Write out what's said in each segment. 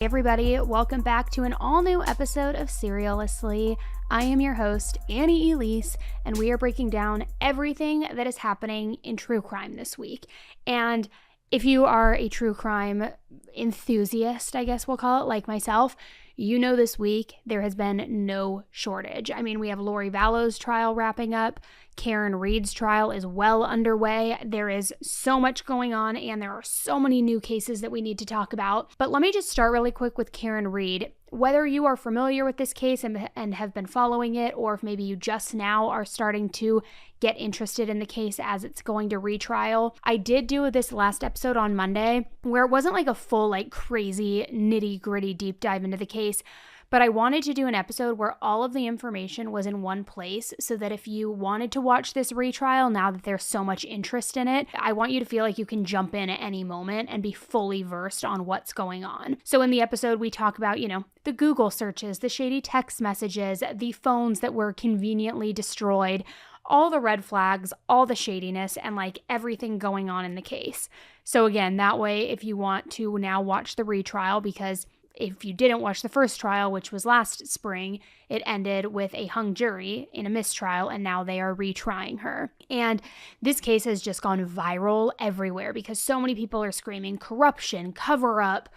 Hey everybody, welcome back to an all-new episode of Serialously. I am your host, Annie Elise, and we are breaking down everything that is happening in true crime this week. And if you are a true crime enthusiast, I guess we'll call it, like myself, you know this week there has been no shortage. I mean, we have Lori Vallow's trial wrapping up. Karen Read's trial is well underway. There is so much going on, and there are so many new cases that we need to talk about. But let me just start really quick with Karen Read. Whether you are familiar with this case and have been following it, or if maybe you just now are starting to get interested in the case as it's going to retrial, I did do this last episode on Monday where it wasn't like a full, crazy, nitty-gritty deep dive into the case. But I wanted to do an episode where all of the information was in one place so that if you wanted to watch this retrial, now that there's so much interest in it, I want you to feel like you can jump in at any moment and be fully versed on what's going on. So in the episode, we talk about, the Google searches, the shady text messages, the phones that were conveniently destroyed, all the red flags, all the shadiness, and everything going on in the case. So again, that way, if you want to now watch the retrial, because if you didn't watch the first trial, which was last spring, it ended with a hung jury in a mistrial, and now they are retrying her. And this case has just gone viral everywhere because so many people are screaming corruption, cover up,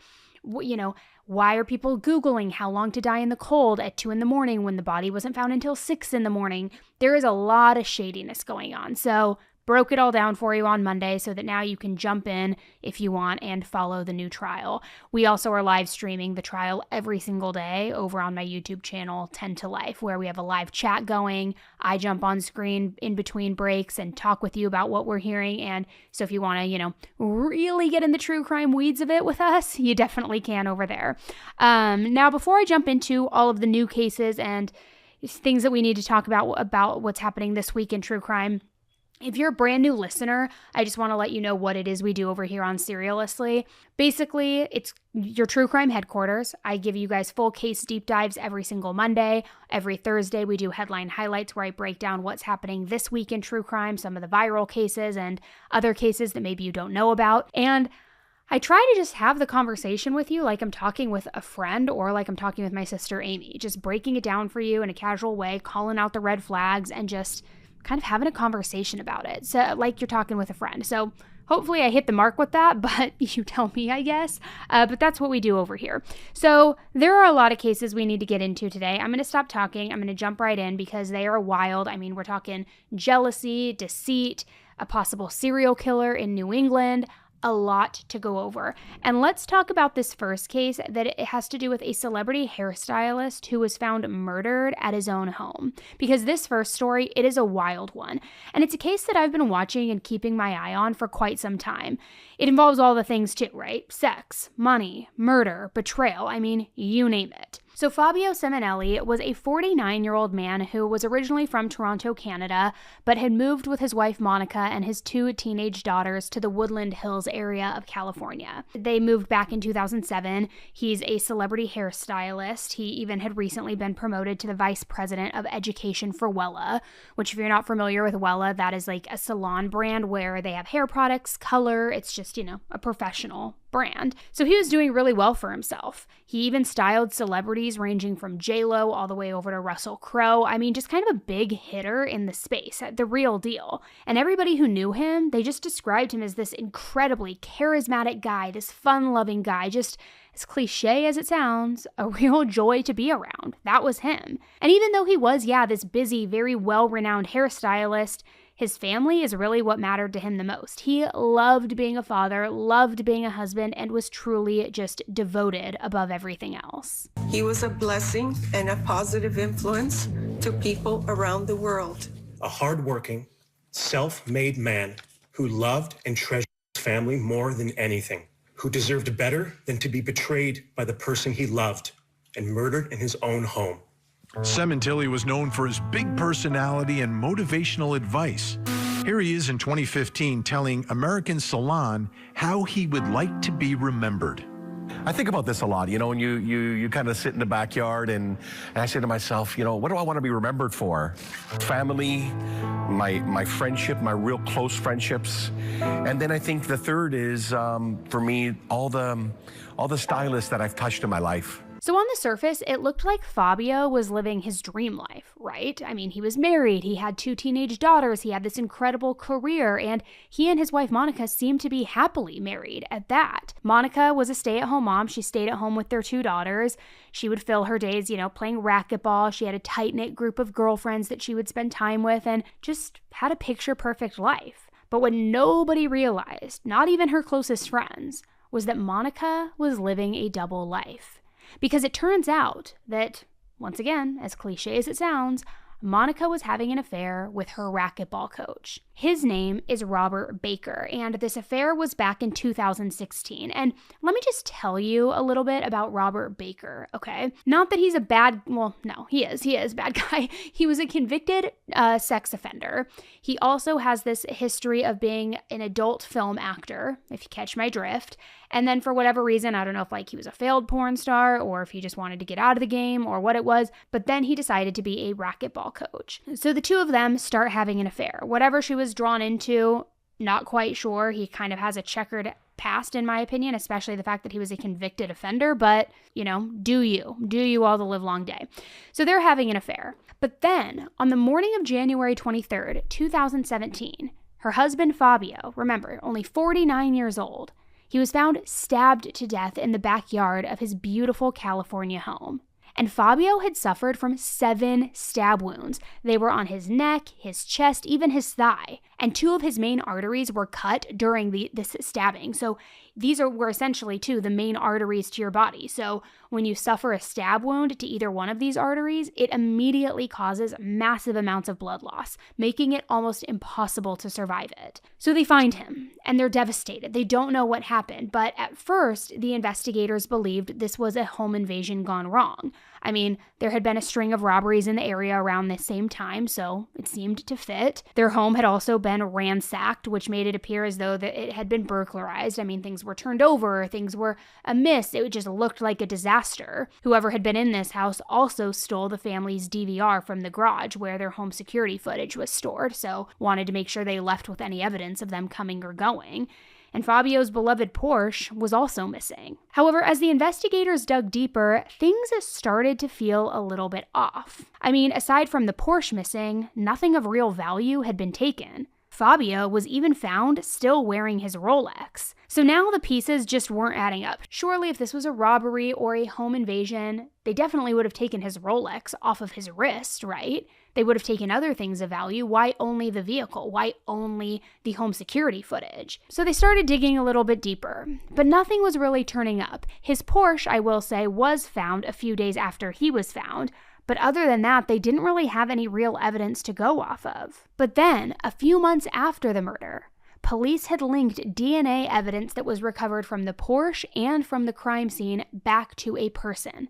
why are people Googling how long to die in the cold at 2 a.m. when the body wasn't found until 6 a.m? There is a lot of shadiness going on. So broke it all down for you on Monday so that now you can jump in if you want and follow the new trial. We also are live streaming the trial every single day over on my YouTube channel, 10 to Life, where we have a live chat going. I jump on screen in between breaks and talk with you about what we're hearing. And so if you want to, really get in the true crime weeds of it with us, you definitely can over there. Now, before I jump into all of the new cases and things that we need to talk about what's happening this week in true crime, if you're a brand new listener, I just want to let you know what it is we do over here on Serialously. Basically, it's your true crime headquarters. I give you guys full case deep dives every single Monday. Every Thursday, we do headline highlights where I break down what's happening this week in true crime, some of the viral cases and other cases that maybe you don't know about. And I try to just have the conversation with you like I'm talking with a friend or like I'm talking with my sister Amy, just breaking it down for you in a casual way, calling out the red flags and just kind of having a conversation about it. So like you're talking with a friend. So hopefully I hit the mark with that, but you tell me, I guess. But that's what we do over here. So there are a lot of cases we need to get into today. I'm going to stop talking. I'm going to jump right in because they are wild. I mean, we're talking jealousy, deceit, a possible serial killer in New England, a lot to go over. And let's talk about this first case that it has to do with a celebrity hairstylist who was found murdered at his own home. Because this first story, it is a wild one. And it's a case that I've been watching and keeping my eye on for quite some time. It involves all the things too, right? Sex, money, murder, betrayal, I mean, you name it. So Fabio Seminelli was a 49-year-old man who was originally from Toronto, Canada, but had moved with his wife Monica and his 2 teenage daughters to the Woodland Hills area of California. They moved back in 2007. He's a celebrity hairstylist. He even had recently been promoted to the vice president of education for Wella, which if you're not familiar with Wella, that is like a salon brand where they have hair products, color. It's just, a professional brand. So he was doing really well for himself. He even styled celebrities ranging from J-Lo all the way over to Russell Crowe. I mean, just kind of a big hitter in the space, the real deal. And everybody who knew him, they just described him as this incredibly charismatic guy, this fun-loving guy, just as cliche as it sounds, a real joy to be around. That was him. And even though he was, this busy, very well-renowned hairstylist, his family is really what mattered to him the most. He loved being a father, loved being a husband, and was truly just devoted above everything else. He was a blessing and a positive influence to people around the world. A hardworking, self-made man who loved and treasured his family more than anything, who deserved better than to be betrayed by the person he loved and murdered in his own home. Seminelli was known for his big personality and motivational advice. Here he is in 2015 telling American Salon how he would like to be remembered. I think about this a lot, when you kind of sit in the backyard and I say to myself, what do I want to be remembered for? Family, my friendship, my real close friendships. And then I think the third is, for me, all the stylists that I've touched in my life. So on the surface, it looked like Fabio was living his dream life, right? I mean, he was married, he had 2 teenage daughters, he had this incredible career, and he and his wife Monica seemed to be happily married at that. Monica was a stay-at-home mom. She stayed at home with their 2 daughters. She would fill her days, playing racquetball. She had a tight-knit group of girlfriends that she would spend time with and just had a picture-perfect life. But what nobody realized, not even her closest friends, was that Monica was living a double life. Because it turns out that, once again, as cliche as it sounds, Monica was having an affair with her racquetball coach. His name is Robert Baker, and this affair was back in 2016. And let me just tell you a little bit about Robert Baker, okay? Not that he's he is a bad guy. He was a convicted sex offender. He also has this history of being an adult film actor, if you catch my drift. And then for whatever reason, I don't know if he was a failed porn star or if he just wanted to get out of the game or what it was, but then he decided to be a racquetball coach. So the 2 of them start having an affair. Whatever she was drawn into, not quite sure. He kind of has a checkered past, in my opinion, especially the fact that he was a convicted offender, but, do you all the live long day. So they're having an affair. But then, on the morning of January 23rd, 2017, her husband Fabio, remember, only 49 years old, he was found stabbed to death in the backyard of his beautiful California home. And Fabio had suffered from 7 stab wounds. They were on his neck, his chest, even his thigh. And 2 of his main arteries were cut during this stabbing. So these were essentially, too, the main arteries to your body. So when you suffer a stab wound to either one of these arteries, it immediately causes massive amounts of blood loss, making it almost impossible to survive it. So they find him, and they're devastated. They don't know what happened, but at first, the investigators believed this was a home invasion gone wrong. I mean, there had been a string of robberies in the area around the same time, so it seemed to fit. Their home had also been ransacked, which made it appear as though that it had been burglarized. I mean, things were turned over, things were amiss. It just looked like a disaster. Whoever had been in this house also stole the family's DVR from the garage where their home security footage was stored, so wanted to make sure they left with any evidence of them coming or going. And Fabio's beloved Porsche was also missing. However, as the investigators dug deeper, things started to feel a little bit off. I mean, aside from the Porsche missing, nothing of real value had been taken. Fabio was even found still wearing his Rolex. So now the pieces just weren't adding up. Surely if this was a robbery or a home invasion, they definitely would have taken his Rolex off of his wrist, right? They would have taken other things of value. Why only the vehicle? Why only the home security footage? So they started digging a little bit deeper, but nothing was really turning up. His Porsche, I will say, was found a few days after he was found, but other than that, they didn't really have any real evidence to go off of. But then, a few months after the murder, police had linked DNA evidence that was recovered from the Porsche and from the crime scene back to a person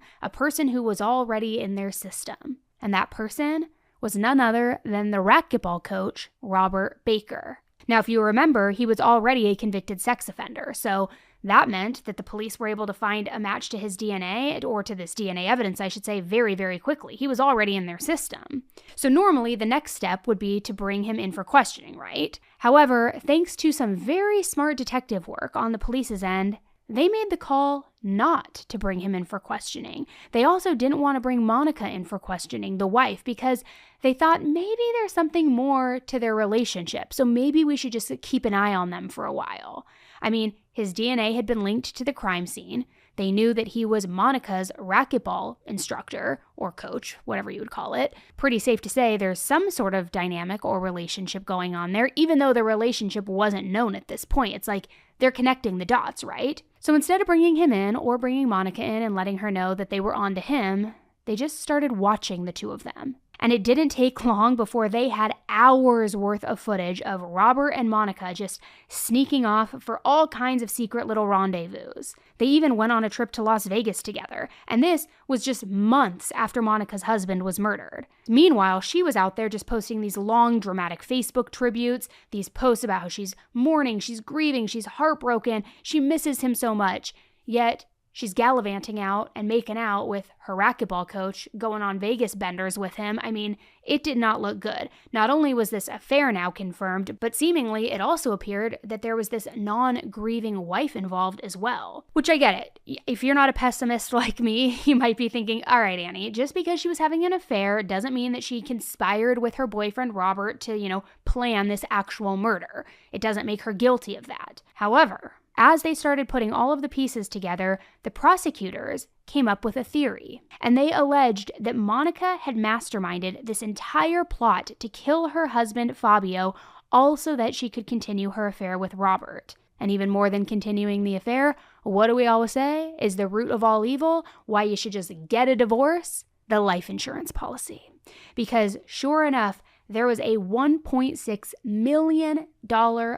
who was already in their system. And that person was none other than the racquetball coach, Robert Baker. Now, if you remember, he was already a convicted sex offender, so that meant that the police were able to find a match to his DNA, or to this DNA evidence, I should say, very, very quickly. He was already in their system. So normally, the next step would be to bring him in for questioning, right? However, thanks to some very smart detective work on the police's end, they made the call not to bring him in for questioning. They also didn't want to bring Monica in for questioning, the wife, because they thought maybe there's something more to their relationship, so maybe we should just keep an eye on them for a while. I mean, his DNA had been linked to the crime scene. They knew that he was Monica's racquetball instructor, or coach, whatever you would call it. Pretty safe to say there's some sort of dynamic or relationship going on there, even though the relationship wasn't known at this point. It's like they're connecting the dots, right? So instead of bringing him in or bringing Monica in and letting her know that they were on to him, they just started watching the 2 of them. And it didn't take long before they had hours worth of footage of Robert and Monica just sneaking off for all kinds of secret little rendezvous. They even went on a trip to Las Vegas together, and this was just months after Monica's husband was murdered. Meanwhile, she was out there just posting these long, dramatic Facebook tributes, these posts about how she's mourning, she's grieving, she's heartbroken, she misses him so much. Yet, She's gallivanting out and making out with her racquetball coach, going on Vegas benders with him. I mean, it did not look good. Not only was this affair now confirmed, but seemingly it also appeared that there was this non-grieving wife involved as well. Which I get it. If you're not a pessimist like me, you might be thinking, all right, Annie, just because she was having an affair doesn't mean that she conspired with her boyfriend Robert to, plan this actual murder. It doesn't make her guilty of that. However, as they started putting all of the pieces together, the prosecutors came up with a theory, and they alleged that Monica had masterminded this entire plot to kill her husband, Fabio, all so that she could continue her affair with Robert. And even more than continuing the affair, what do we always say is the root of all evil? Why you should just get a divorce? The life insurance policy. Because sure enough, there was a $1.6 million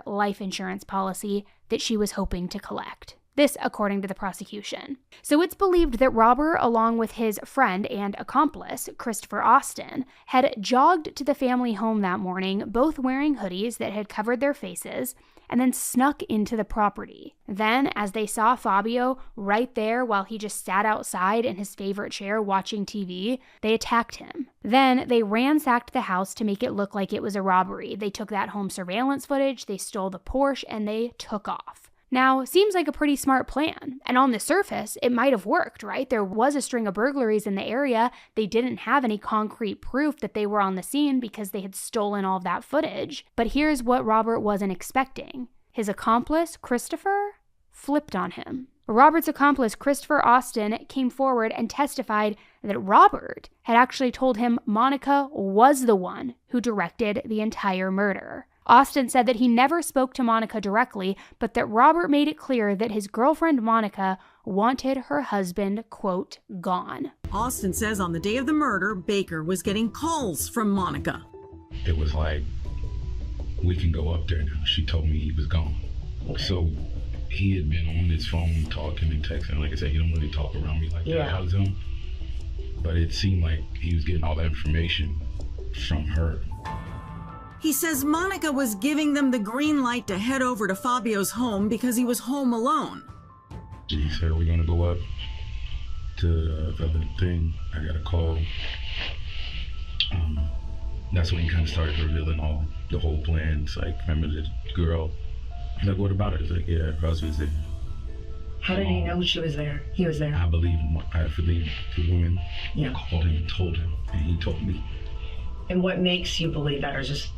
life insurance policy that she was hoping to collect. This, according to the prosecution. So it's believed that Robert, along with his friend and accomplice, Christopher Austin, had jogged to the family home that morning, both wearing hoodies that had covered their faces, and then snuck into the property. Then, as they saw Fabio right there while he just sat outside in his favorite chair watching TV, they attacked him. Then they ransacked the house to make it look like it was a robbery. They took that home surveillance footage, they stole the Porsche, and they took off. Now, seems like a pretty smart plan, and on the surface, it might have worked, right? There was a string of burglaries in the area. They didn't have any concrete proof that they were on the scene because they had stolen all of that footage. But here's what Robert wasn't expecting. His accomplice, Christopher, flipped on him. Robert's accomplice, Christopher Austin, came forward and testified that Robert had actually told him Monica was the one who directed the entire murder. Austin said that he never spoke to Monica directly, but that Robert made it clear that his girlfriend Monica wanted her husband, quote, gone. Austin says on the day of the murder, Baker was getting calls from Monica. It was like, we can go up there now. She told me he was gone. So he had been on his phone talking and texting. Like I said, he don't really talk around me like that. I was him. But it seemed like he was getting all that information from her. He says Monica was giving them the green light to head over to Fabio's home because he was home alone. He said, we're going to go up to the thing. I got a call. That's when he kind of started revealing the whole plan. It's like, remember the girl? I'm like, what about her? He's like, yeah, Ross was there. How did he know she was there? He was there. I believe the woman Yeah. called him and told him, and he told me. And what makes you believe that, or just...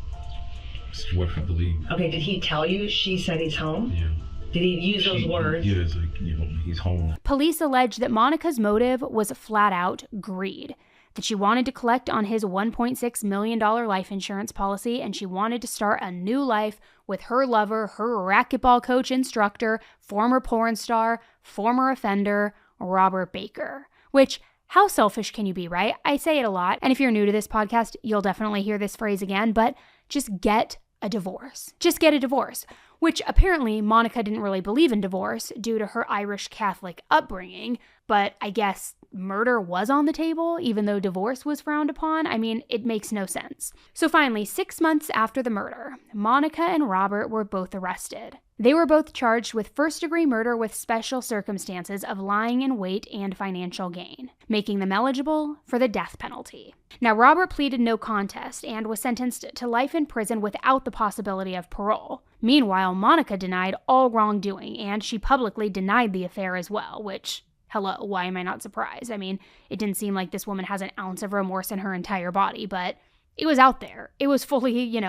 It's what I believe. Okay, did he tell you she said he's home? Yeah. Did he use those words? Yeah, it's like, he's home. Police allege that Monica's motive was flat out greed, that she wanted to collect on his $1.6 million life insurance policy, and she wanted to start a new life with her lover, her racquetball coach instructor, former porn star, former offender, Robert Baker. Which, how selfish can you be, right? I say it a lot, and if you're new to this podcast, you'll definitely hear this phrase again, but just get a divorce. Just get a divorce. Which apparently Monica didn't really believe in divorce due to her Irish Catholic upbringing, but I guess murder was on the table even though divorce was frowned upon. I mean, it makes no sense. So finally, 6 months after the murder, Monica and Robert were both arrested. They were both charged with first-degree murder with special circumstances of lying in wait and financial gain, making them eligible for the death penalty. Now, Robert pleaded no contest and was sentenced to life in prison without the possibility of parole. Meanwhile, Monica denied all wrongdoing, and she publicly denied the affair as well, which, hello, why am I not surprised? I mean, it didn't seem like this woman has an ounce of remorse in her entire body, but it was out there. It was fully,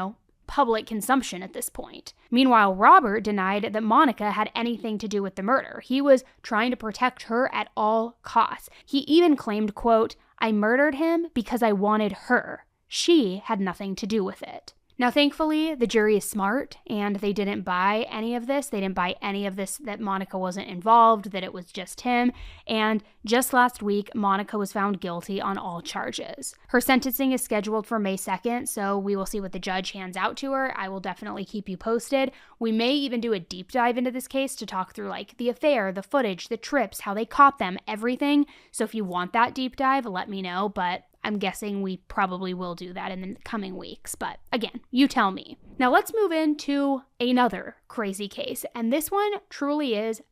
public consumption at this point. Meanwhile, Robert denied that Monica had anything to do with the murder. He was trying to protect her at all costs. He even claimed, quote, "I murdered him because I wanted her. She had nothing to do with it." Now, thankfully, the jury is smart, and they didn't buy any of this. They didn't buy any of this that Monica wasn't involved, that it was just him. And just last week, Monica was found guilty on all charges. Her sentencing is scheduled for May 2nd, so we will see what the judge hands out to her. I will definitely keep you posted. We may even do a deep dive into this case to talk through, the affair, the footage, the trips, how they caught them, everything. So if you want that deep dive, let me know, but I'm guessing we probably will do that in the coming weeks, but again, you tell me. Now let's move into another crazy case, and this one truly is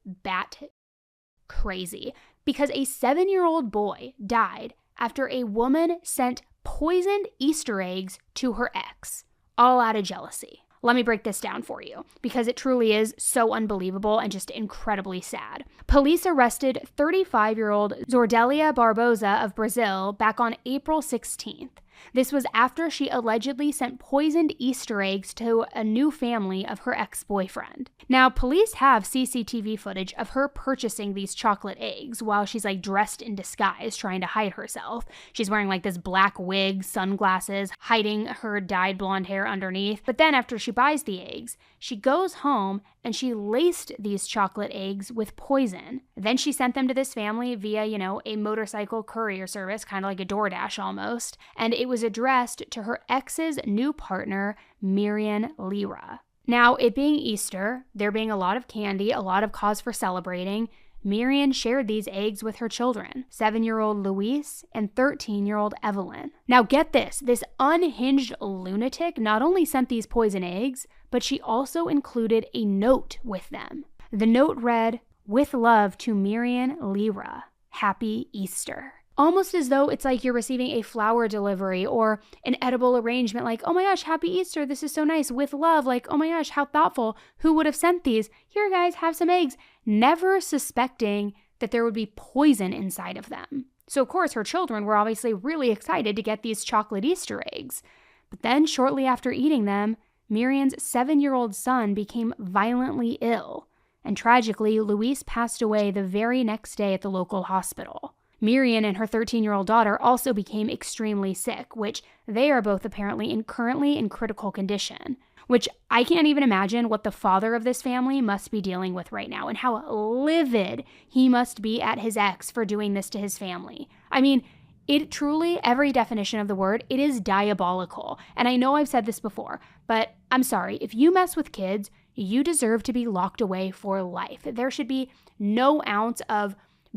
crazy because a 7-year-old boy died after a woman sent poisoned Easter eggs to her ex, all out of jealousy. Let me break this down for you because it truly is so unbelievable and just incredibly sad. Police arrested 35-year-old Zordelia Barbosa of Brazil back on April 16th. This was after she allegedly sent poisoned Easter eggs to a new family of her ex-boyfriend. Now, police have CCTV footage of her purchasing these chocolate eggs while she's dressed in disguise trying to hide herself. She's wearing this black wig, sunglasses, hiding her dyed blonde hair underneath. But then after she buys the eggs, she goes home and she laced these chocolate eggs with poison. Then she sent them to this family via, a motorcycle courier service, kind of like a DoorDash almost. And it was addressed to her ex's new partner, Miriam Lira. Now, it being Easter, there being a lot of candy, a lot of cause for celebrating, Miriam shared these eggs with her children, 7-year-old Luis and 13-year-old Evelyn. Now get this unhinged lunatic not only sent these poison eggs, but she also included a note with them. The note read, "With love to Miriam Lira, Happy Easter." Almost as though it's like you're receiving a flower delivery or an edible arrangement, oh my gosh, Happy Easter, this is so nice, with love, oh my gosh, how thoughtful, who would have sent these? Here guys, have some eggs, never suspecting that there would be poison inside of them. So of course her children were obviously really excited to get these chocolate Easter eggs. But then shortly after eating them, Miriam's 7-year-old son became violently ill, and tragically, Luis passed away the very next day at the local hospital. Miriam and her 13-year-old daughter also became extremely sick, which they are both apparently currently in critical condition, which I can't even imagine what the father of this family must be dealing with right now and how livid he must be at his ex for doing this to his family. I mean, it truly, every definition of the word, it is diabolical. And I know I've said this before, but I'm sorry, if you mess with kids, you deserve to be locked away for life. There should be no ounce of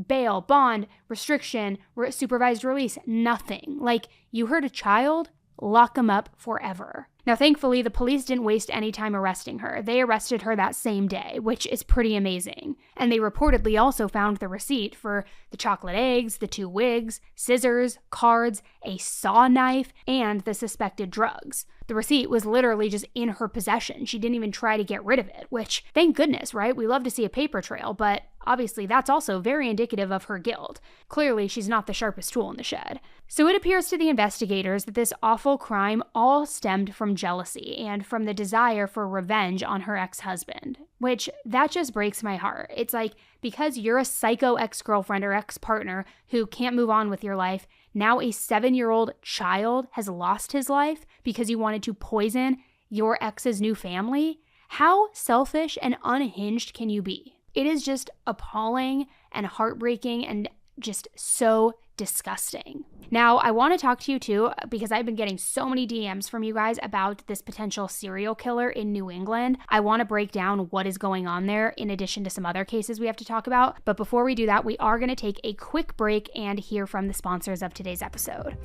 bail, bond, restriction, supervised release, nothing. You hurt a child, lock them up forever. Now, thankfully, the police didn't waste any time arresting her. They arrested her that same day, which is pretty amazing. And they reportedly also found the receipt for the chocolate eggs, the 2 wigs, scissors, cards, a saw knife, and the suspected drugs. The receipt was literally just in her possession. She didn't even try to get rid of it, which, thank goodness, right? We love to see a paper trail, but obviously that's also very indicative of her guilt. Clearly, she's not the sharpest tool in the shed. So it appears to the investigators that this awful crime all stemmed from jealousy and from the desire for revenge on her ex-husband, which that just breaks my heart. It's because you're a psycho ex-girlfriend or ex-partner who can't move on with your life, now a 7-year-old child has lost his life because you wanted to poison your ex's new family? How selfish and unhinged can you be? It is just appalling and heartbreaking and just so disgusting. Now, I want to talk to you too, because I've been getting so many DMs from you guys about this potential serial killer in New England. I want to break down what is going on there in addition to some other cases we have to talk about. But before we do that, we are going to take a quick break and hear from the sponsors of today's episode.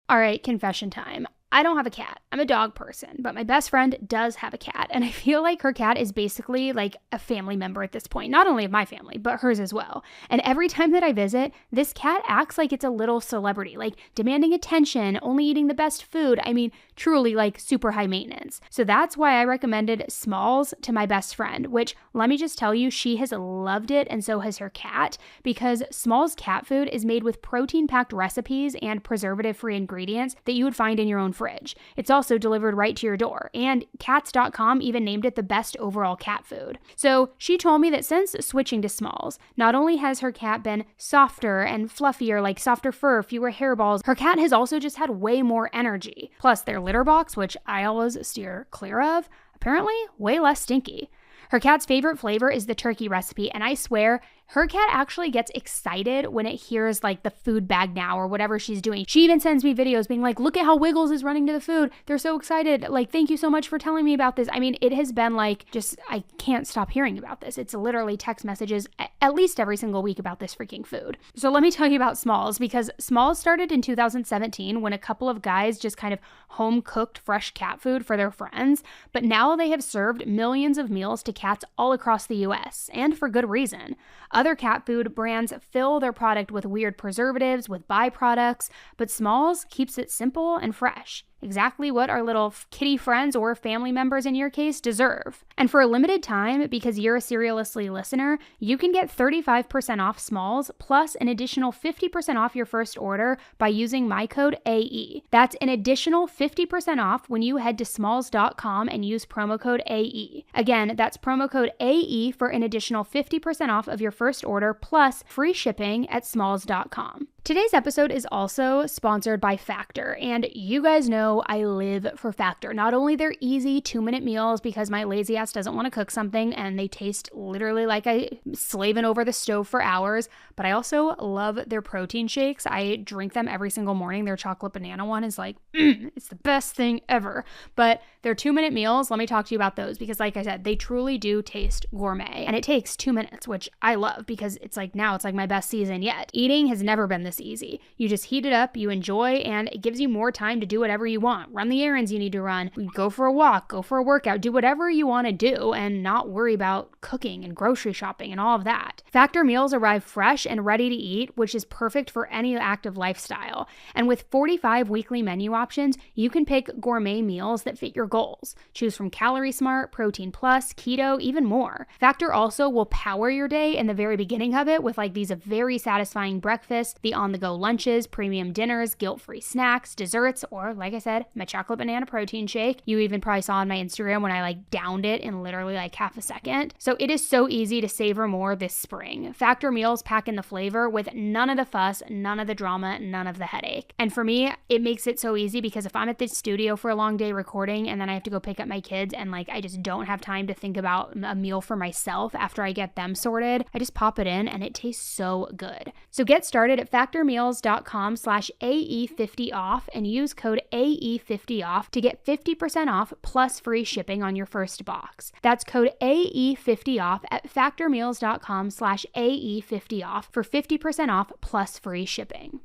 All right, confession time. I don't have a cat. I'm a dog person, but my best friend does have a cat, and I feel like her cat is basically a family member at this point, not only of my family, but hers as well. And every time that I visit, this cat acts like it's a little celebrity, demanding attention, only eating the best food. I mean, truly super high maintenance. So that's why I recommended Smalls to my best friend, which let me just tell you, she has loved it, and so has her cat, because Smalls cat food is made with protein-packed recipes and preservative-free ingredients that you would find in your own fridge. It's also delivered right to your door, and Cats.com even named it the best overall cat food. So she told me that since switching to Smalls, not only has her cat been softer and fluffier, softer fur, fewer hairballs, her cat has also just had way more energy. Plus their litter box, which I always steer clear of, apparently way less stinky. Her cat's favorite flavor is the turkey recipe, and I swear, Her cat actually gets excited when it hears like the food bag now or whatever she's doing. She even sends me videos being like, look at how Wiggles is running to the food. They're so excited. Like, thank you so much for telling me about this. I mean, it has been like, just, I can't stop hearing about this. It's literally text messages at least every single week about this freaking food. So let me tell you about Smalls, because Smalls started in 2017 when a couple of guys just kind of home cooked fresh cat food for their friends. But now they have served millions of meals to cats all across the US, and for good reason. Other cat food brands fill their product with weird preservatives, with byproducts, but Smalls keeps it simple and fresh. Exactly what our little kitty friends or family members in your case deserve. And for a limited time, because you're a Serialously listener, you can get 35% off Smalls plus an additional 50% off your first order by using my code AE. That's an additional 50% off when you head to smalls.com and use promo code AE. Again, that's promo code AE for an additional 50% off of your first order plus free shipping at smalls.com. Today's episode is also sponsored by Factor, and you guys know I live for Factor. Not only they're easy 2-minute meals because my lazy ass doesn't want to cook something and they taste literally like I'm slaving over the stove for hours, but I also love their protein shakes. I drink them every single morning. Their chocolate banana one is like, it's the best thing ever. But their 2-minute meals, let me talk to you about those because like I said, they truly do taste gourmet, and it takes 2 minutes, which I love because it's like now it's like my best season yet. Eating has never been this easy. You just heat it up, you enjoy, and it gives you more time to do whatever you want. Run the errands you need to run, go for a walk, go for a workout, do whatever you want to do and not worry about cooking and grocery shopping and all of that. Factor meals arrive fresh and ready to eat, which is perfect for any active lifestyle. And with 45 weekly menu options, you can pick gourmet meals that fit your goals. Choose from Calorie Smart, Protein Plus, Keto, even more. Factor also will power your day in the very beginning of it with like these very satisfying breakfasts, the on-the-go lunches, premium dinners, guilt-free snacks, desserts, or like I said, my chocolate banana protein shake. You even probably saw on my Instagram when I like downed it in literally like half a second. So it is so easy to savor more this spring. Factor meals pack in the flavor with none of the fuss, none of the drama, none of the headache. And for me, it makes it so easy because if I'm at the studio for a long day recording and then I have to go pick up my kids and like I just don't have time to think about a meal for myself after I get them sorted, I just pop it in and it tastes so good. So get started at factormeals.com/AE50off and use code AE50off to get 50% off plus free shipping on your first box. That's code AE50off at factormeals.com/AE50off for 50% off plus free shipping.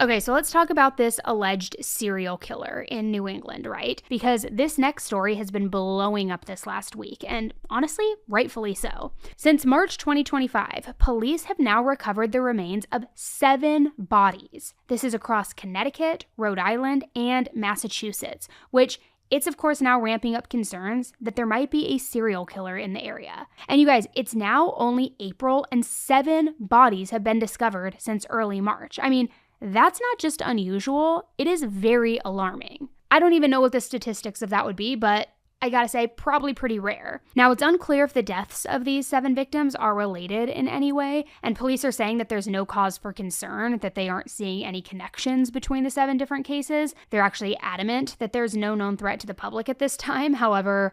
Okay, so let's talk about this alleged serial killer in New England, right? Because this next story has been blowing up this last week, and honestly, rightfully so. Since March 2025, police have now recovered the remains of 7 bodies. This is across Connecticut, Rhode Island, and Massachusetts, which it's of course now ramping up concerns that there might be a serial killer in the area. And you guys, it's now only April and 7 bodies have been discovered since early March. I mean, that's not just unusual, it is very alarming. I don't even know what the statistics of that would be, but I gotta say, probably pretty rare. Now, it's unclear if the deaths of these 7 victims are related in any way, and police are saying that there's no cause for concern, that they aren't seeing any connections between the 7 different cases. They're actually adamant that there's no known threat to the public at this time. However,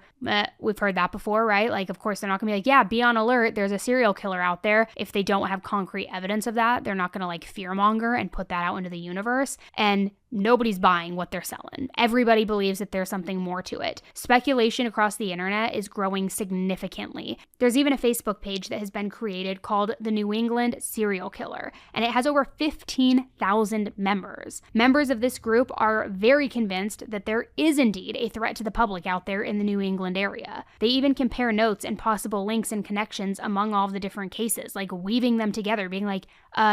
we've heard that before, right? Like, of course, they're not gonna be like, yeah, be on alert, there's a serial killer out there. If they don't have concrete evidence of that, they're not gonna like fearmonger and put that out into the universe. And nobody's buying what they're selling. Everybody believes that there's something more to it. Speculation across the internet is growing significantly. There's even a Facebook page that has been created called the New England Serial Killer, and it has over 15,000 members. Members of this group are very convinced that there is indeed a threat to the public out there in the New England area. They even compare notes and possible links and connections among all of the different cases, like weaving them together, being like,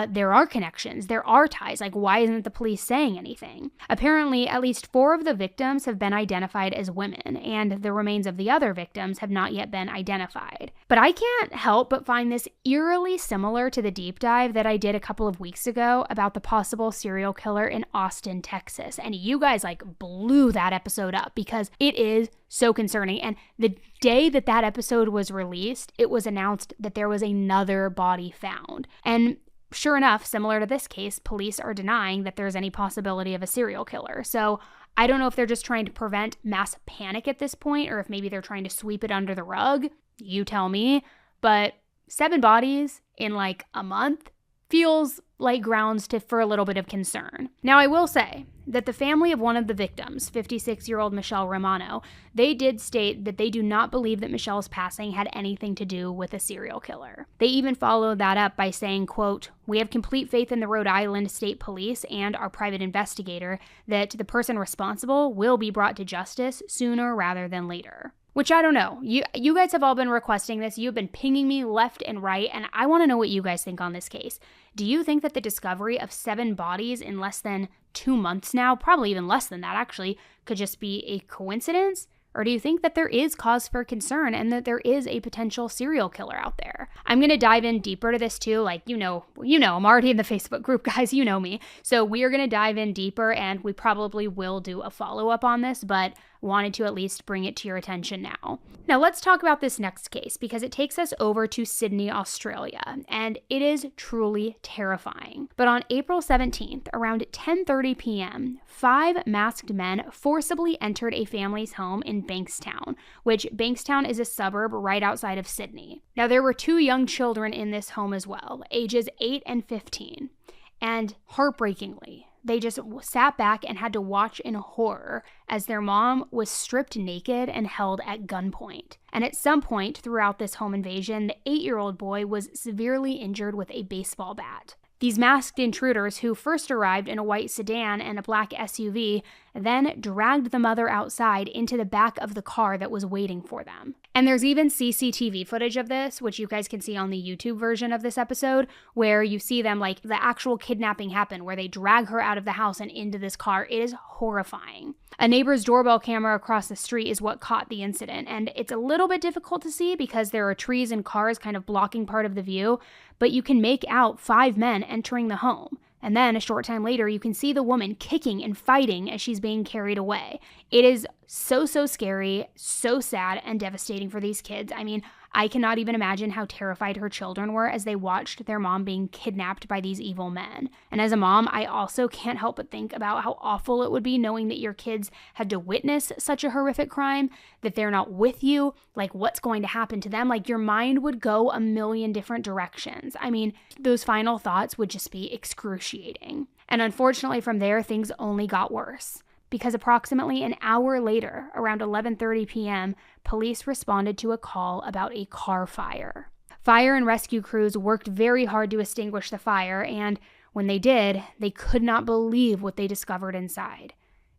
there are connections, there are ties, like why isn't the police saying anything? Apparently, at least 4 of the victims have been identified as women, and the remains of the other victims have not yet been identified. But I can't help but find this eerily similar to the deep dive that I did a couple of weeks ago about the possible serial killer in Austin, Texas. And you guys like blew that episode up because it is so concerning. And the day that that episode was released, it was announced that there was another body found. And sure enough, similar to this case, police are denying that there's any possibility of a serial killer. So I don't know if they're just trying to prevent mass panic at this point, or if maybe they're trying to sweep it under the rug. You tell me. But 7 bodies in like a month feels like grounds for a little bit of concern. Now, I will say that the family of one of the victims, 56-year-old Michelle Romano, they did state that they do not believe that Michelle's passing had anything to do with a serial killer. They even followed that up by saying, quote, "We have complete faith in the Rhode Island State Police and our private investigator that the person responsible will be brought to justice sooner rather than later." Which I don't know. You guys have all been requesting this. You've been pinging me left and right, and I want to know what you guys think on this case. Do you think that the discovery of 7 bodies in less than 2 months now, probably even less than that actually, could just be a coincidence? Or do you think that there is cause for concern and that there is a potential serial killer out there? I'm going to dive in deeper to this too. Like, you know, I'm already in the Facebook group, guys. You know me. So we are going to dive in deeper, and we probably will do a follow-up on this, but wanted to at least bring it to your attention now. Now let's talk about this next case, because it takes us over to Sydney, Australia, and it is truly terrifying. But on April 17th, around 10:30 p.m., 5 masked men forcibly entered a family's home in Bankstown, which Bankstown is a suburb right outside of Sydney. Now there were 2 young children in this home as well, ages 8 and 15, and heartbreakingly, they just sat back and had to watch in horror as their mom was stripped naked and held at gunpoint. And at some point throughout this home invasion, the 8-year-old boy was severely injured with a baseball bat. These masked intruders, who first arrived in a white sedan and a black SUV, then dragged the mother outside into the back of the car that was waiting for them. And there's even CCTV footage of this, which you guys can see on the YouTube version of this episode, where you see them, like, the actual kidnapping happen, where they drag her out of the house and into this car. It is horrifying. A neighbor's doorbell camera across the street is what caught the incident, and it's a little bit difficult to see because there are trees and cars kind of blocking part of the view, but you can make out 5 men entering the home. And then a short time later, you can see the woman kicking and fighting as she's being carried away. It is so scary, so sad, and devastating for these kids. I mean, I cannot even imagine how terrified her children were as they watched their mom being kidnapped by these evil men. And as a mom, I also can't help but think about how awful it would be knowing that your kids had to witness such a horrific crime, that they're not with you, like what's going to happen to them. Like, your mind would go a million different directions. I mean, those final thoughts would just be excruciating. And unfortunately from there, things only got worse, because approximately an hour later, around 11:30 p.m., police responded to a call about a car fire. Fire and rescue crews worked very hard to extinguish the fire, and when they did, they could not believe what they discovered inside.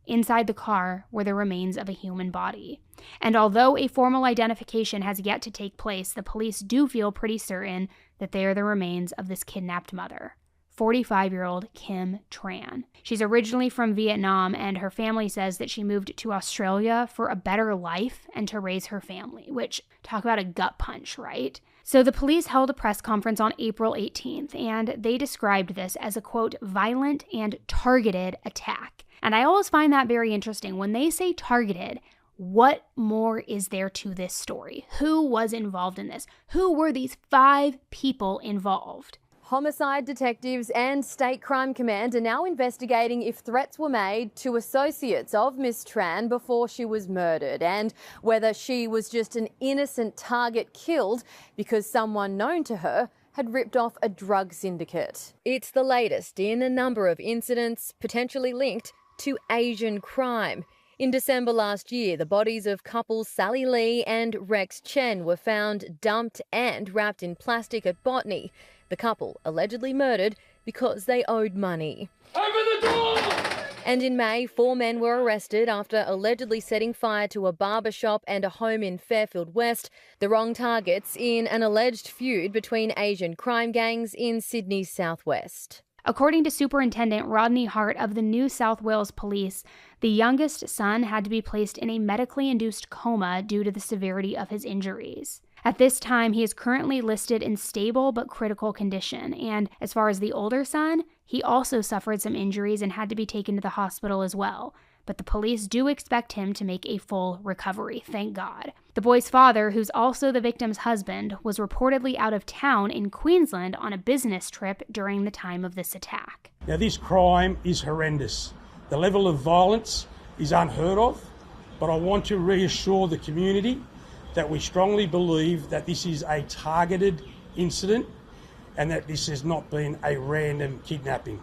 Inside the car were the remains of a human body. And although a formal identification has yet to take place, the police do feel pretty certain that they are the remains of this kidnapped mother, 45-year-old Kim Tran. She's originally from Vietnam, and her family says that she moved to Australia for a better life and to raise her family, which, talk about a gut punch, right? So the police held a press conference on April 18th, and they described this as a, quote, violent and targeted attack. And I always find that very interesting. When they say targeted, what more is there to this story? Who was involved in this? Who were these 5 people involved? Homicide detectives and State Crime Command are now investigating if threats were made to associates of Miss Tran before she was murdered, and whether she was just an innocent target killed because someone known to her had ripped off a drug syndicate. It's the latest in a number of incidents potentially linked to Asian crime. In December last year, the bodies of couples Sally Lee and Rex Chen were found dumped and wrapped in plastic at Botany. The couple allegedly murdered because they owed money. Open the door! And in May, 4 men were arrested after allegedly setting fire to a barber shop and a home in Fairfield West, the wrong targets in an alleged feud between Asian crime gangs in Sydney's southwest. According to Superintendent Rodney Hart of the New South Wales Police, the youngest son had to be placed in a medically induced coma due to the severity of his injuries. At this time, he is currently listed in stable but critical condition, and as far as the older son, he also suffered some injuries and had to be taken to the hospital as well. But the police do expect him to make a full recovery, thank God. The The boy's father, who's also the victim's husband, was reportedly out of town in Queensland on a business trip during the time of this attack. Now, this crime is horrendous. The level of violence is unheard of, but I want to reassure the community that we strongly believe that this is a targeted incident and that this has not been a random kidnapping.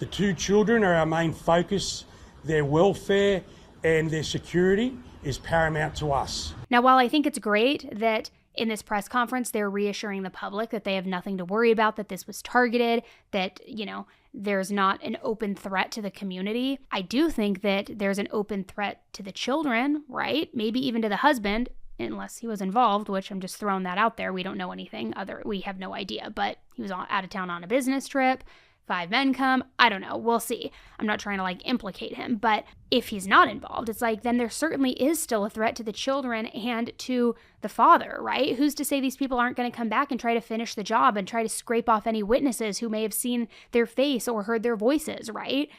The two children are our main focus. Their welfare and their security is paramount to us. Now, while I think it's great that in this press conference they're reassuring the public that they have nothing to worry about, that this was targeted, that, there's not an open threat to the community, I do think that there's an open threat to the children, right? Maybe even to the husband, unless he was involved, which I'm just throwing that out there. We don't know anything we have no idea, but he was out of town on a business trip. 5 men come. I don't know. We'll see. I'm not trying to implicate him, but if he's not involved, it's then there certainly is still a threat to the children and to the father, right? Who's to say these people aren't going to come back and try to finish the job and try to scrape off any witnesses who may have seen their face or heard their voices, right?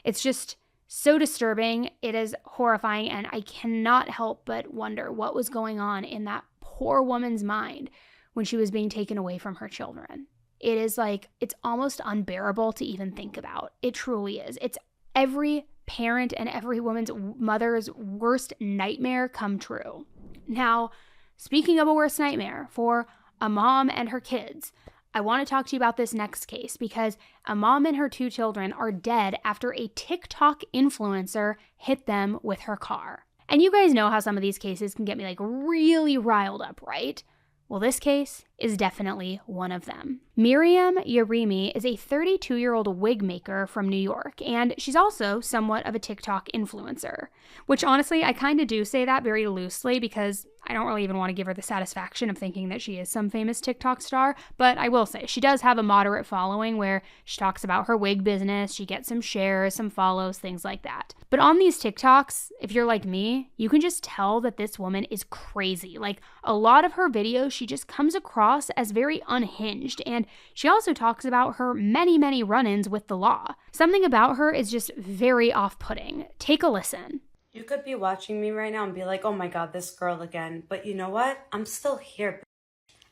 It's just so disturbing. It is horrifying, and I cannot help but wonder what was going on in that poor woman's mind when she was being taken away from her children. It is it's almost unbearable to even think about. It truly is. It's every parent and every woman's mother's worst nightmare come true. Now, speaking of a worst nightmare for a mom and her kids, I want to talk to you about this next case because a mom and her 2 children are dead after a TikTok influencer hit them with her car. And you guys know how some of these cases can get me really riled up, right? Well, this case is definitely one of them. Miriam Yarimi is a 32-year-old wig maker from New York, and she's also somewhat of a TikTok influencer, which honestly, I kind of do say that very loosely because I don't really even want to give her the satisfaction of thinking that she is some famous TikTok star, but I will say she does have a moderate following where she talks about her wig business, she gets some shares, some follows, things like that. But on these TikToks, if you're like me, you can just tell that this woman is crazy. A lot of her videos, she just comes across as very unhinged, and she also talks about her many, many run-ins with the law. Something about her is just very off-putting. Take a listen. You could be watching me right now and be like, oh my God, this girl again. But you know what? I'm still here.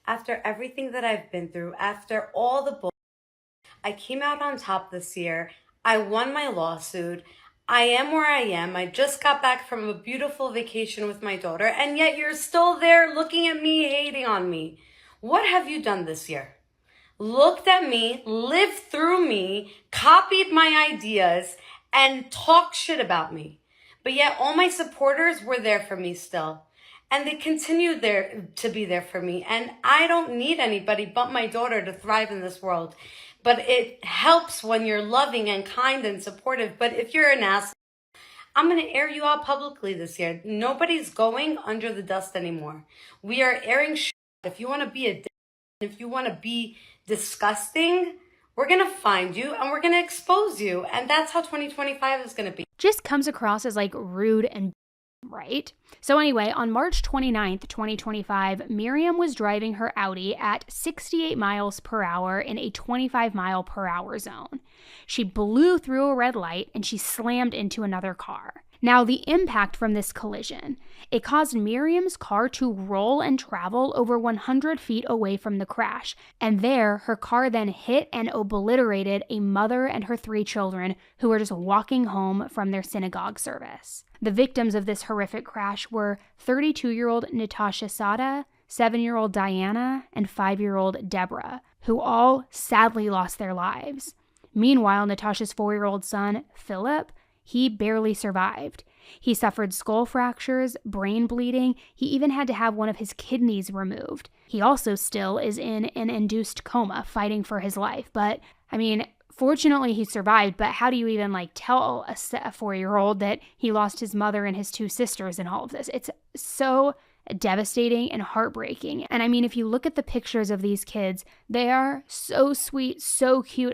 After everything that I've been through, after all the bull, I came out on top this year. I won my lawsuit. I am where I am. I just got back from a beautiful vacation with my daughter, and yet you're still there looking at me, hating on me. What have you done this year? Looked at me, lived through me, copied my ideas, and talked shit about me. But yet all my supporters were there for me still. And they continued to be there for me. And I don't need anybody but my daughter to thrive in this world. But it helps when you're loving and kind and supportive. But if you're an ass, I'm going to air you out publicly this year. Nobody's going under the dust anymore. We are airing shit. If you want to be a dick, if you want to be disgusting, we're going to find you and we're going to expose you. And that's how 2025 is going to be. Just comes across as rude and right? So anyway, on March 29th, 2025, Miriam was driving her Audi at 68 miles per hour in a 25 mile per hour zone. She blew through a red light and she slammed into another car. Now, the impact from this collision, it caused Miriam's car to roll and travel over 100 feet away from the crash, and there, her car then hit and obliterated a mother and her 3 children who were just walking home from their synagogue service. The victims of this horrific crash were 32-year-old Natasha Sada, 7-year-old Diana, and 5-year-old Deborah, who all sadly lost their lives. Meanwhile, Natasha's 4-year-old son, Philip, he barely survived. He suffered skull fractures, brain bleeding. He even had to have one of his kidneys removed. He also still is in an induced coma, fighting for his life. But, fortunately he survived, but how do you even tell a 4-year-old that he lost his mother and his 2 sisters in all of this? It's so devastating and heartbreaking. And if you look at the pictures of these kids, they are so sweet, so cute.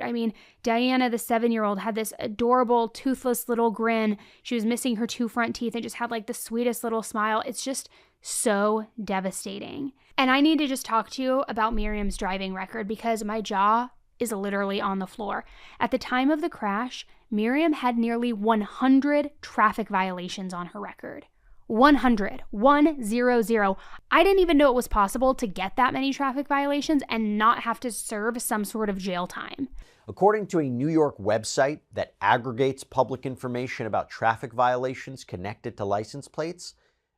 Diana, the 7-year-old, had this adorable, toothless little grin. She was missing her 2 front teeth and just had the sweetest little smile. It's just so devastating. And I need to just talk to you about Miriam's driving record because my jaw is literally on the floor. At the time of the crash, Miriam had nearly 100 traffic violations on her record. 100. I didn't even know it was possible to get that many traffic violations and not have to serve some sort of jail time. According to a New York website that aggregates public information about traffic violations connected to license plates,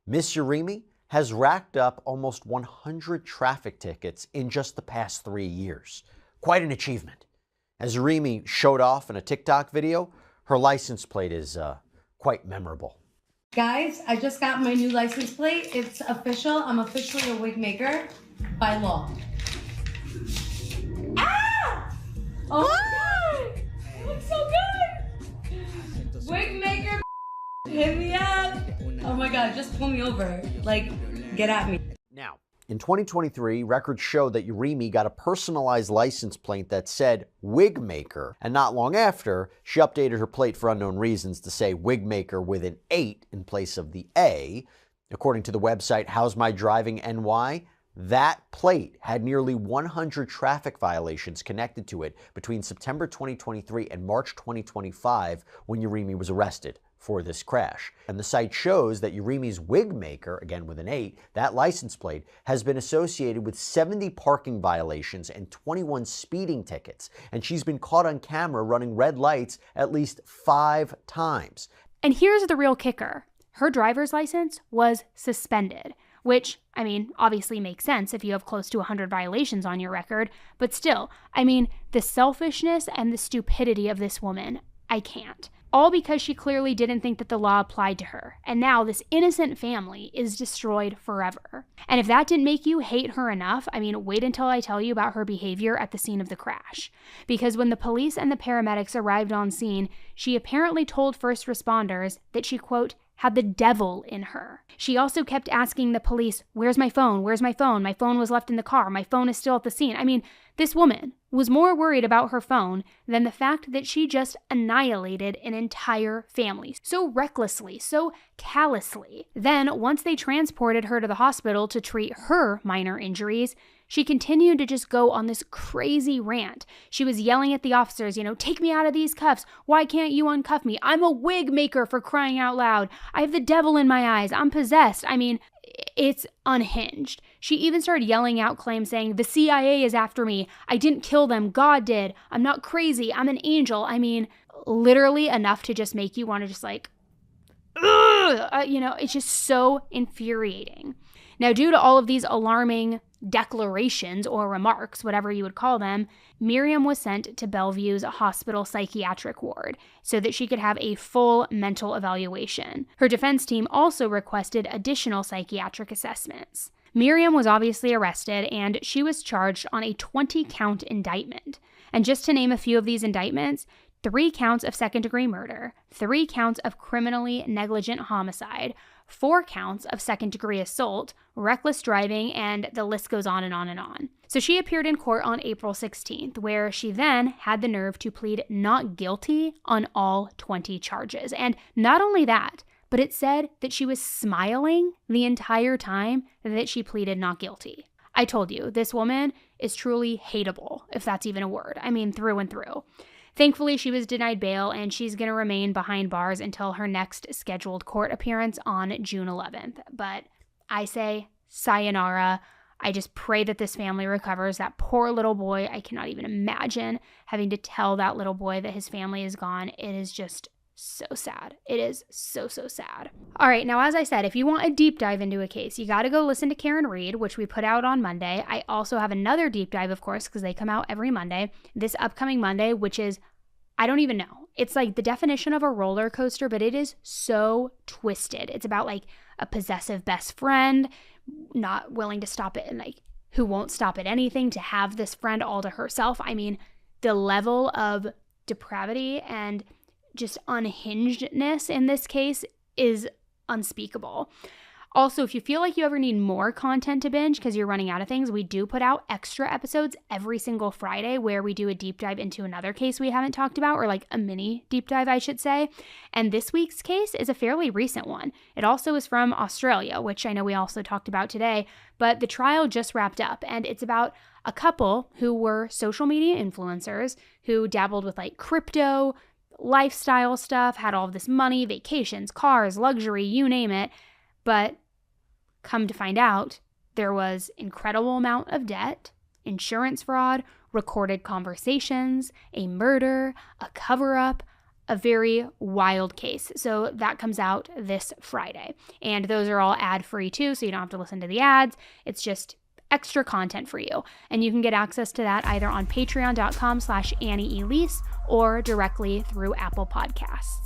Miss Urimi has racked up almost 100 traffic tickets in just the past 3 years. Quite an achievement. As Urimi showed off in a TikTok video, her license plate is quite memorable. Guys, I just got my new license plate. It's official. I'm officially a wig maker by law. Ah! Oh my God! It looks so good! Wig maker, hit me up! Oh my God, just pull me over. Like, get at me. Now, in 2023, records show that Urimi got a personalized license plate that said wig maker, and not long after, she updated her plate for unknown reasons to say wig maker with an 8 in place of the A. According to the website How's My Driving NY, that plate had nearly 100 traffic violations connected to it between September 2023 and March 2025 when Urimi was arrested for this crash. And the site shows that Urimi's wig maker, again with an 8, that license plate, has been associated with 70 parking violations and 21 speeding tickets. And she's been caught on camera running red lights at least 5 times. And here's the real kicker. Her driver's license was suspended, which, I mean, obviously makes sense if you have close to 100 violations on your record. But still, I mean, the selfishness and the stupidity of this woman, I can't. All because she clearly didn't think that the law applied to her. And now this innocent family is destroyed forever. And if that didn't make you hate her enough, I mean, wait until I tell you about her behavior at the scene of the crash. Because when the police and the paramedics arrived on scene, she apparently told first responders that she, quote, had the devil in her. She also kept asking the police, "Where's my phone? Where's my phone? My phone was left in the car. My phone is still at the scene." I mean, this woman was more worried about her phone than the fact that she just annihilated an entire family so recklessly, so callously. Then, once they transported her to the hospital to treat her minor injuries, she continued to just go on this crazy rant. She was yelling at the officers, "Take me out of these cuffs. Why can't you uncuff me? I'm a wig maker, for crying out loud. I have the devil in my eyes. I'm possessed." I mean, it's unhinged. She even started yelling out claims saying, "The CIA is after me. I didn't kill them. God did. I'm not crazy. I'm an angel." I mean, literally enough to just make you want to just like, it's just so infuriating. Now, due to all of these alarming declarations or remarks, whatever you would call them, Miriam was sent to Bellevue's hospital psychiatric ward so that she could have a full mental evaluation. Her defense team also requested additional psychiatric assessments. Miriam was obviously arrested and she was charged on a 20-count indictment. And just to name a few of these indictments, 3 counts of second-degree murder, 3 counts of criminally negligent homicide, 4 counts of second-degree assault, reckless driving, and the list goes on and on and on. So she appeared in court on April 16th, where she then had the nerve to plead not guilty on all 20 charges. And not only that, but it said that she was smiling the entire time that she pleaded not guilty. I told you, this woman is truly hateable, if that's even a word. I mean, through and through. Thankfully, she was denied bail, and she's going to remain behind bars until her next scheduled court appearance on June 11th. But I say sayonara. I just pray that this family recovers. That poor little boy, I cannot even imagine having to tell that little boy that his family is gone. It is just so sad. It is so, so sad. All right, now as I said, if you want a deep dive into a case, you got to go listen to Karen Reed, which we put out on Monday. I also have another deep dive, of course, because they come out every Monday, this upcoming Monday, which is, I don't even know. It's like the definition of a roller coaster, but it is so twisted. It's about like a possessive best friend, not willing to stop it, and like who won't stop at anything to have this friend all to herself. I mean, the level of depravity and just unhingedness in this case is unspeakable. Also, if you feel like you ever need more content to binge because you're running out of things, we do put out extra episodes every single Friday where we do a deep dive into another case we haven't talked about, or like a mini deep dive, I should say. And this week's case is a fairly recent one. It also is from Australia, which I know we also talked about today, but the trial just wrapped up, and it's about a couple who were social media influencers who dabbled with like crypto, lifestyle stuff, had all of this money, vacations, cars, luxury, you name it. But come to find out, there was incredible amount of debt, insurance fraud, recorded conversations, a murder, a cover-up, a very wild case. So that comes out this Friday. And those are all ad-free too, so you don't have to listen to the ads. It's just extra content for you. And you can get access to that either on patreon.com/AnnieElise or directly through Apple Podcasts.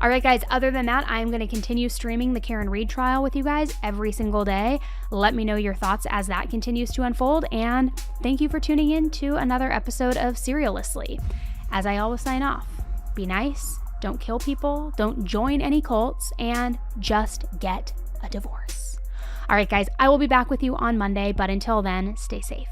All right, guys, other than that, I'm going to continue streaming the Karen Read trial with you guys every single day. Let me know your thoughts as that continues to unfold. And thank you for tuning in to another episode of Serialously. As I always sign off, be nice, don't kill people, don't join any cults, and just get a divorce. All right, guys, I will be back with you on Monday, but until then, stay safe.